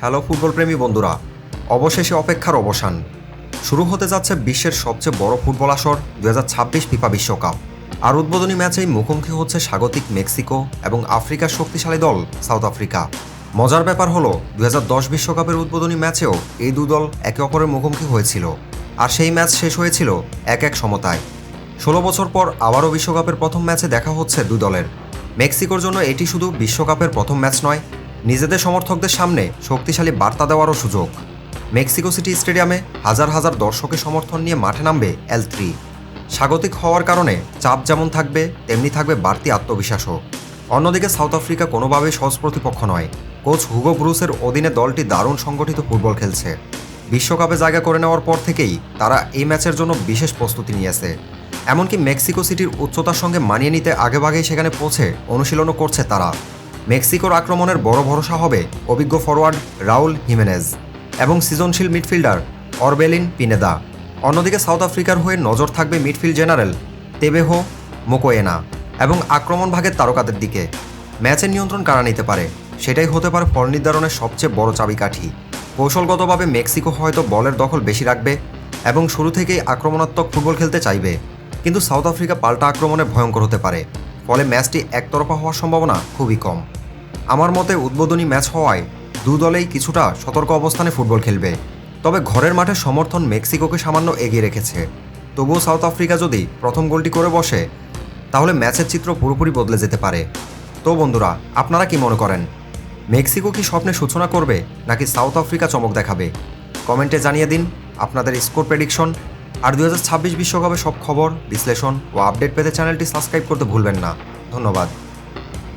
Hello ফুটবলপ্রেমী বন্ধুরা, অবশেষে অপেক্ষার অবসান। শুরু হতে যাচ্ছে বিশ্বের সবচেয়ে বড় ফুটবল আসর 2026 ফিফা বিশ্বকাপ। আর উদ্বোধনী ম্যাচেই মুখোমুখি হচ্ছে স্বাগতিক মেক্সিকো এবং আফ্রিকার শক্তিশালী দল সাউথ আফ্রিকা। মজার ব্যাপার হলো 2010 বিশ্বকাপের উদ্বোধনী ম্যাচেও এই দু দল একে অপরের মুখোমুখি হয়েছিল, আর সেই ম্যাচ শেষ হয়েছিল 1-1 সমতায়। 16 বছর পর আবারও বিশ্বকাপের প্রথম ম্যাচে দেখা হচ্ছে দুই দলের। মেক্সিকোর জন্য এটি শুধু বিশ্বকাপের প্রথম ম্যাচ নয়, নিজেদের সমর্থকদের সামনে শক্তিশালী বার্তা দেওয়ারও সুযোগ। মেক্সিকো সিটি স্টেডিয়ামে হাজার হাজার দর্শকের সমর্থন নিয়ে মাঠে নামবে L3। স্বাগতিক হওয়ার কারণে চাপ যেমন থাকবে, তেমনি থাকবে বাড়তি আত্মবিশ্বাসও। অন্যদিকে সাউথ আফ্রিকা কোনোভাবেই সহজ প্রতিপক্ষ নয়। কোচ হুগো ব্রুসের অধীনে দলটি দারুণ সংগঠিত ফুটবল খেলছে। বিশ্বকাপে জায়গা করে নেওয়ার পর থেকেই তারা এই ম্যাচের জন্য বিশেষ প্রস্তুতি নিয়েছে। এমনকি মেক্সিকো সিটির উচ্চতার সঙ্গে মানিয়ে নিতে আগেভাগেই সেখানে পৌঁছে অনুশীলনও করছে তারা। মেক্সিকোর আক্রমণের বড় ভরসা হবে অভিজ্ঞ ফরোয়ার্ড রাউল হিমেনেজ এবং সৃজনশীল মিডফিল্ডার অরবেলিন পিনেদা। অন্যদিকে সাউথ আফ্রিকার হয়ে নজর থাকবে মিডফিল্ড জেনারেল তেবেহো মোকোয়েনা এবং আক্রমণ ভাগের তারকাদের দিকে। ম্যাচের নিয়ন্ত্রণ কারা নিতে পারে, সেটাই হতে পারে ফল নির্ধারণের সবচেয়ে বড় চাবিকাঠি। কৌশলগতভাবে মেক্সিকো হয়তো বলের দখল বেশি রাখবে এবং শুরু থেকেই আক্রমণাত্মক ফুটবল খেলতে চাইবে, কিন্তু সাউথ আফ্রিকা পাল্টা আক্রমণে ভয়ঙ্কর হতে পারে। ফলে ম্যাচটি একতরফা হওয়ার সম্ভাবনা খুবই কম। আমার মতে উদ্বোধনী ম্যাচ হওয়ায় দু দলেই কিছুটা সতর্ক অবস্থানে ফুটবল খেলবে। তবে ঘরের মাঠে সমর্থন মেক্সিকোকে সামান্য এগিয়ে রেখেছে। তবুও সাউথ আফ্রিকা যদি প্রথম গোলটি করে বসে, তাহলে ম্যাচের চিত্র পুরোপুরি বদলে যেতে পারে। তো বন্ধুরা, আপনারা কি মনে করেন, মেক্সিকো কি স্বপ্নের সূচনা করবে নাকি সাউথ আফ্রিকা চমক দেখাবে? কমেন্টে জানিয়ে দিন আপনাদের স্কোর প্রেডিকশন। আর 2026 বিশ্বকাপে সব খবর, বিশ্লেষণ ও আপডেট পেতে চ্যানেলটি সাবস্ক্রাইব করতে ভুলবেন না। ধন্যবাদ।